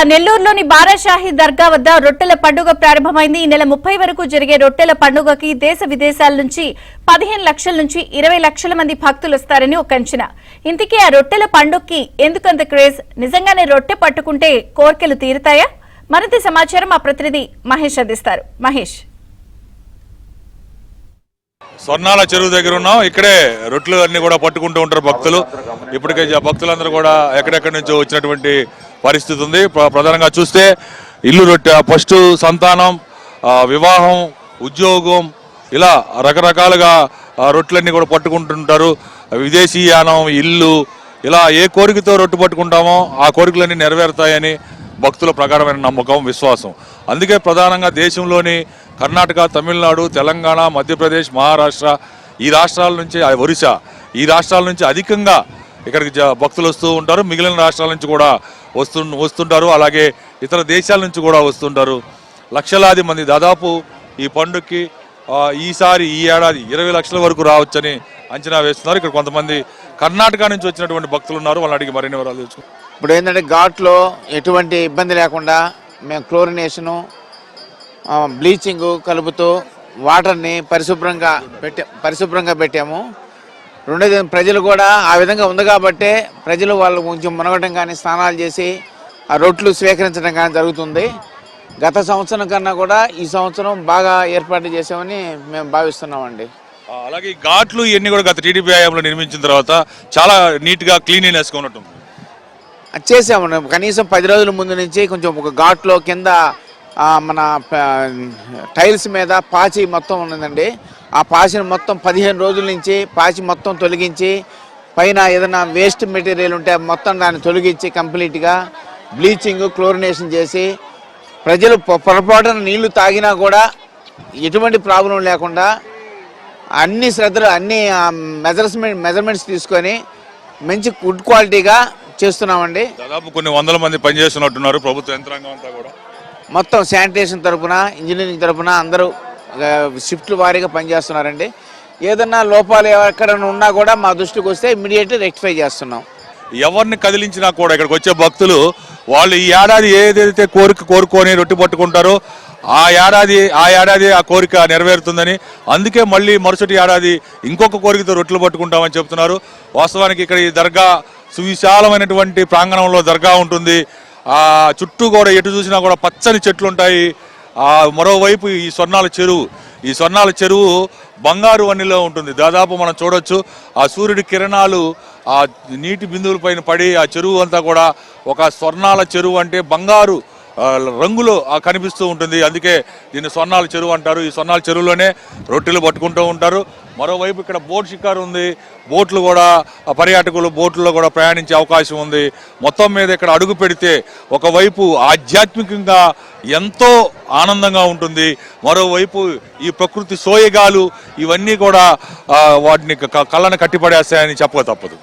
నెల్లూరులోని బారాషాహి దర్గా వద్ద రొట్టెల పండుగ ప్రారంభమైంది. ఈ నెల 30 వరకు జరిగే రొట్టెల పండుగకి దేశ విదేశాల నుంచి 15 లక్షల నుంచి 20 లక్షల మంది భక్తులు వస్తారని ఒక అంచనా. ఇంతకీ ఆ రొట్టెల పండుగకి ఎందుకంత క్రేజ్? నిజంగానే రొట్టె పట్టుకుంటే కోర్కెలు తీరుతాయా? మరింత సమాచారం మా ప్రతినిధి మహేష్ అందిస్తారు. మహేష్, స్వర్ణాల చెరువు దగ్గర ఉన్నాం. ఇక్కడే రొట్టెలు అన్ని కూడా పట్టుకుంటూ ఉంటారు భక్తులు. ఇప్పటికే భక్తులందరూ కూడా ఎక్కడెక్కడి నుంచో వచ్చినటువంటి పరిస్థితి ఉంది. ప్రధానంగా చూస్తే ఇల్లు రొట్టె, ఫస్ట్ సంతానం, వివాహం, ఉద్యోగం, ఇలా రకరకాలుగా రొట్టెలన్నీ కూడా పట్టుకుంటుంటారు. విదేశీయానం, ఇల్లు, ఇలా ఏ కోరికతో రొట్టె పట్టుకుంటామో ఆ కోరికలన్నీ నెరవేరుతాయని భక్తుల ప్రగాఢమైన నమ్మకం, విశ్వాసం. అందుకే ప్రధానంగా దేశంలోని కర్ణాటక, తమిళనాడు, తెలంగాణ, మధ్యప్రదేశ్, మహారాష్ట్ర, ఈ రాష్ట్రాల నుంచి, ఒరిస్సా, ఈ రాష్ట్రాల నుంచి అధికంగా ఇక్కడికి భక్తులు వస్తూ ఉంటారు. మిగిలిన రాష్ట్రాల నుంచి కూడా వస్తుంటారు. అలాగే ఇతర దేశాల నుంచి కూడా వస్తుంటారు. లక్షలాది మంది దాదాపు ఈ పండుగకి ఈసారి ఈ ఏడాది 20 లక్షల వరకు రావచ్చని అంచనా వేస్తున్నారు. ఇక్కడ కొంతమంది కర్ణాటక నుంచి వచ్చినటువంటి భక్తులు ఉన్నారు. వాళ్ళని అడిగి మరిన్ని వివరాలు తెలుసుకుంటారు. ఇప్పుడు ఏంటంటే ఘాట్లో ఎటువంటి ఇబ్బంది లేకుండా మేము క్లోరినేషను, బ్లీచింగ్ కలుపుతూ వాటర్ని పరిశుభ్రంగా పెట్టాము. రెండోది ప్రజలు కూడా ఆ విధంగా ఉంది కాబట్టి ప్రజలు వాళ్ళు కొంచెం మునగటం కానీ, స్నానాలు చేసి ఆ రొట్టెలు స్వీకరించడం కానీ జరుగుతుంది. గత సంవత్సరం కన్నా కూడా ఈ సంవత్సరం బాగా ఏర్పాటు చేసామని మేము భావిస్తున్నామండి. అలాగే ఈ ఘాట్లు ఇవన్నీ కూడా గత టీడీపీ హయాంలో నిర్మించిన తర్వాత చాలా నీట్గా క్లీనినెస్గా ఉన్నట్టు చేసాము. కనీసం 10 రోజుల ముందు నుంచి కొంచెం ఒక ఘాట్లో కింద మన టైల్స్ మీద పాచి మొత్తం ఉన్నదండి. ఆ పాచిని మొత్తం 15 రోజుల నుంచి పాచి మొత్తం తొలగించి, పైన ఏదైనా వేస్ట్ మెటీరియల్ ఉంటే మొత్తం దాన్ని తొలగించి కంప్లీట్గా బ్లీచింగ్, క్లోరినేషన్ చేసి ప్రజలు పొరపాటున నీళ్లు తాగినా కూడా ఎటువంటి ప్రాబ్లం లేకుండా అన్ని శ్రద్ధలు, అన్ని మెజర్మెంట్స్ తీసుకొని మంచి గుడ్ క్వాలిటీగా చేస్తున్నామండి. దాదాపు కొన్ని వందల మంది పనిచేస్తున్నట్టున్నారు ప్రభుత్వ యంత్రాంగం అంతా కూడా. మొత్తం శానిటేషన్ తరఫున, ఇంజనీరింగ్ తరఫున అందరూ షిఫ్ట్లు వారీగా పనిచేస్తున్నారండి. ఏదన్నా లోపాలు ఎక్కడ ఉన్నా కూడా మా దృష్టికి వస్తే ఇమ్మీడియట్లీ రెక్టిఫై చేస్తున్నాం. ఎవరిని కదిలించినా కూడా ఇక్కడికి వచ్చే భక్తులు వాళ్ళు ఈ ఏడాది ఏదైతే కోరుకొని రొట్టె పట్టుకుంటారో ఆ ఏడాది ఆ కోరిక నెరవేరుతుందని, అందుకే మళ్ళీ మరుసటి ఏడాది ఇంకొక కోరికతో రొట్టెలు పట్టుకుంటామని చెప్తున్నారు. వాస్తవానికి ఇక్కడ ఈ దర్గా సువిశాలమైనటువంటి ప్రాంగణంలో దర్గా ఉంటుంది. ఆ చుట్టూ కూడా ఎటు చూసినా కూడా పచ్చని చెట్లు ఉంటాయి. మరోవైపు ఈ స్వర్ణాల చెరువు బంగారు వన్నెలో ఉంటుంది. దాదాపు మనం చూడొచ్చు ఆ సూర్యుడి కిరణాలు ఆ నీటి బిందువుల పైన పడి ఆ చెరువు అంతా కూడా ఒక స్వర్ణాల చెరువు, అంటే బంగారు రంగులో కనిపిస్తూ ఉంటుంది. అందుకే దీన్ని స్వర్ణాల చెరువు అంటారు. ఈ స్వర్ణాల చెరువులోనే రొట్టెలు పట్టుకుంటూ ఉంటారు. మరోవైపు ఇక్కడ బోట్ షికారు ఉంది. బోట్లు కూడా పర్యాటకులు బోట్లలో కూడా ప్రయాణించే అవకాశం ఉంది. మొత్తం మీద ఇక్కడ అడుగు పెడితే ఒకవైపు ఆధ్యాత్మికంగా ఎంతో ఆనందంగా ఉంటుంది, మరోవైపు ఈ ప్రకృతి సోయగాలు ఇవన్నీ కూడా వాటిని కళ్ళను కట్టిపడేస్తాయని చెప్పక తప్పదు.